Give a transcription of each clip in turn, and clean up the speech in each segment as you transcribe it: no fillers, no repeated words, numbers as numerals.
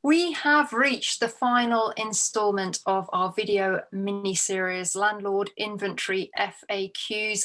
We have reached the final instalment of our video mini-series, Landlord Inventory FAQs,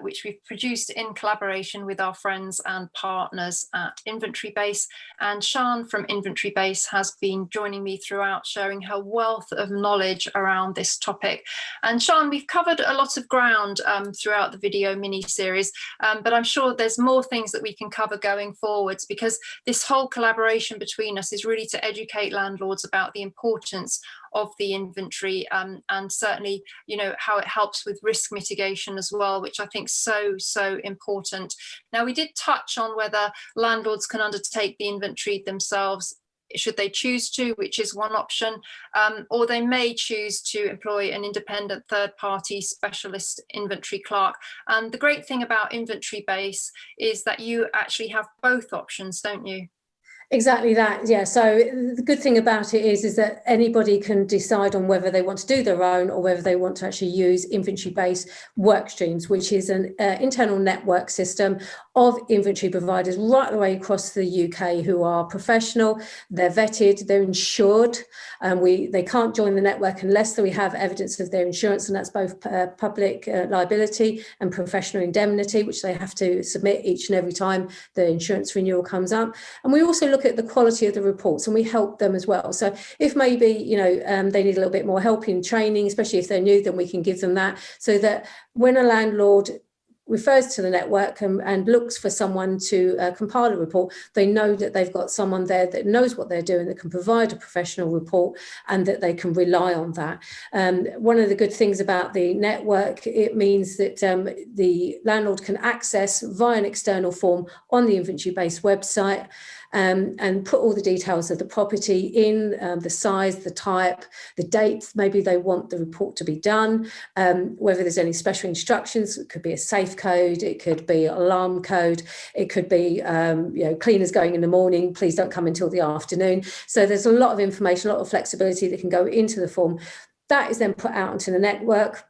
which we've produced in collaboration with our friends and partners at InventoryBase. And Sian from InventoryBase has been joining me throughout, sharing her wealth of knowledge around this topic. And Sian, we've covered a lot of ground throughout the video mini-series, but I'm sure there's more things that we can cover going forwards, because this whole collaboration between us is really to educate landlords about the importance of the inventory, and certainly, you know, how it helps with risk mitigation as well, which I think is so important. Now, we did touch on whether landlords can undertake the inventory themselves, should they choose to, which is one option, or they may choose to employ an independent third-party specialist inventory clerk. And the great thing about InventoryBase is that you actually have both options, don't you? Exactly that, yeah. So the good thing about it is that anybody can decide on whether they want to do their own or whether they want to actually use InventoryBase Workstreams, which is an internal network system of inventory providers right the way across the UK who are professional, they're vetted, they're insured, and they can't join the network unless we have evidence of their insurance, and that's both public liability and professional indemnity, which they have to submit each and every time the insurance renewal comes up. And we also look at the quality of the reports, and we help them as well. So if maybe, you know, they need a little bit more help in training, especially if they're new, then we can give them that, so that when a landlord refers to the network and looks for someone to compile a report, they know that they've got someone there that knows what they're doing, that can provide a professional report, and that they can rely on that. One of the good things about the network, it means that the landlord can access via an external form on the InventoryBase website, and put all the details of the property in, the size, the type, the dates, maybe they want the report to be done, whether there's any special instructions. It could be a safe code, it could be alarm code, it could be, you know, cleaners going in the morning, please don't come until the afternoon. So there's a lot of information, a lot of flexibility that can go into the form. That is then put out into the network.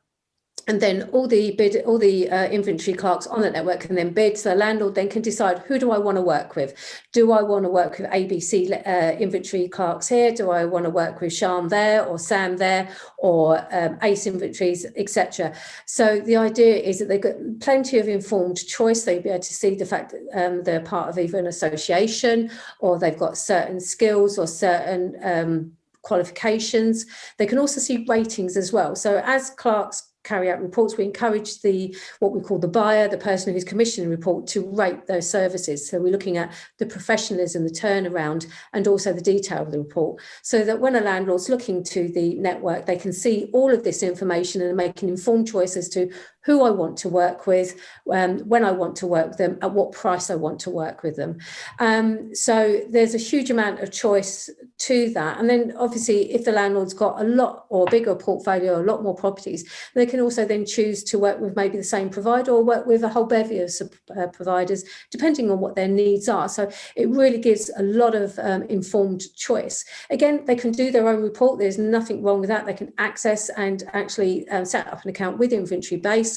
And then all the inventory clerks on the network can then bid. So the landlord then can decide, who do I want to work with? Do I want to work with ABC inventory clerks here? Do I want to work with Sian there, or Sam there, or Ace Inventories, etc.? So the idea is that they've got plenty of informed choice. They'll be able to see the fact that they're part of either an association, or they've got certain skills or certain qualifications. They can also see ratings as well. So as clerks carry out reports, we encourage what we call the buyer, the person who's commissioning the report, to rate those services. So we're looking at the professionalism, the turnaround, and also the detail of the report, so that when a landlord's looking to the network, they can see all of this information and make an informed choice as to who I want to work with, when I want to work with them, at what price I want to work with them. So there's a huge amount of choice to that. And then obviously, if the landlord's got a lot or a bigger portfolio, a lot more properties, they can also then choose to work with maybe the same provider, or work with a whole bevy of providers, depending on what their needs are. So it really gives a lot of informed choice. Again, they can do their own report. There's nothing wrong with that. They can access and actually set up an account with InventoryBase,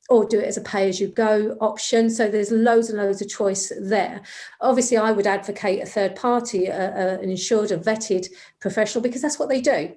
or do it as a pay-as-you-go option. So there's loads and loads of choice there. Obviously, I would advocate a third party, an insured, a vetted professional, because that's what they do.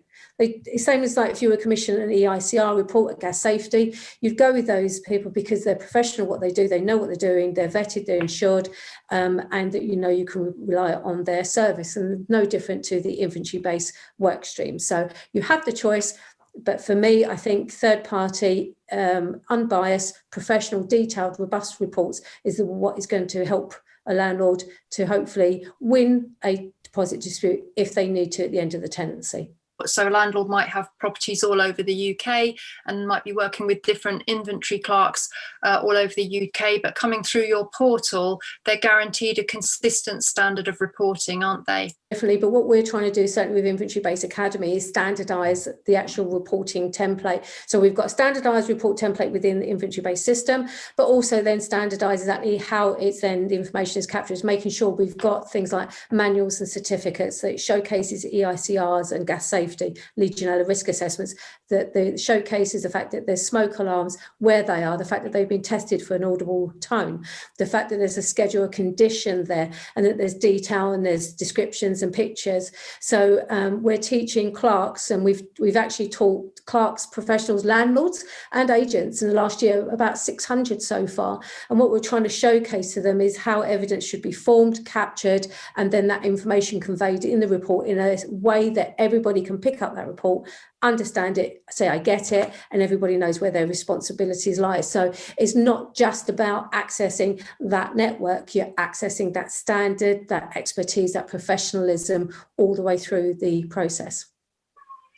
Same as like if you were commissioning an EICR report at gas safety, you'd go with those people because they're professional, what they do, they know what they're doing, they're vetted, they're insured, and that, you know, you can rely on their service, and no different to the InventoryBase Workstream. So you have the choice. But for me, I think third-party, unbiased, professional, detailed, robust reports is what is going to help a landlord to hopefully win a deposit dispute if they need to at the end of the tenancy. So a landlord might have properties all over the UK and might be working with different inventory clerks all over the UK, but coming through your portal, they're guaranteed a consistent standard of reporting, aren't they? differently, but what we're trying to do, certainly with InventoryBase Academy, is standardise the actual reporting template. So we've got a standardised report template within the InventoryBase system, but also then standardise exactly how it's then the information is captured, is making sure we've got things like manuals and certificates that showcases EICRs and gas safety, Legionella risk assessments, that showcases the fact that there's smoke alarms, where they are, the fact that they've been tested for an audible tone, the fact that there's a schedule of condition there, and that there's detail and there's descriptions and pictures. So we're teaching clerks, and we've actually taught clerks, professionals, landlords and agents in the last year, about 600 so far. And what we're trying to showcase to them is how evidence should be formed, captured, and then that information conveyed in the report in a way that everybody can pick up that report, understand it, say I get it, and everybody knows where their responsibilities lie. So it's not just about accessing that network, you're accessing that standard, that expertise, that professionalism all the way through the process.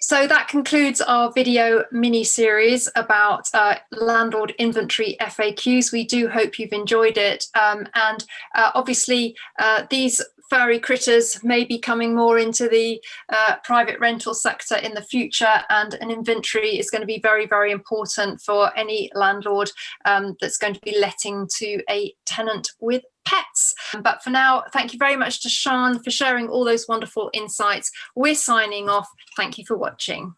So that concludes our video mini-series about Landlord Inventory FAQs. We do hope you've enjoyed it. Obviously, these furry critters may be coming more into the private rental sector in the future, and an inventory is going to be very, very important for any landlord that's going to be letting to a tenant with pets. But for now, thank you very much to Sian for sharing all those wonderful insights. We're signing off. Thank you for watching.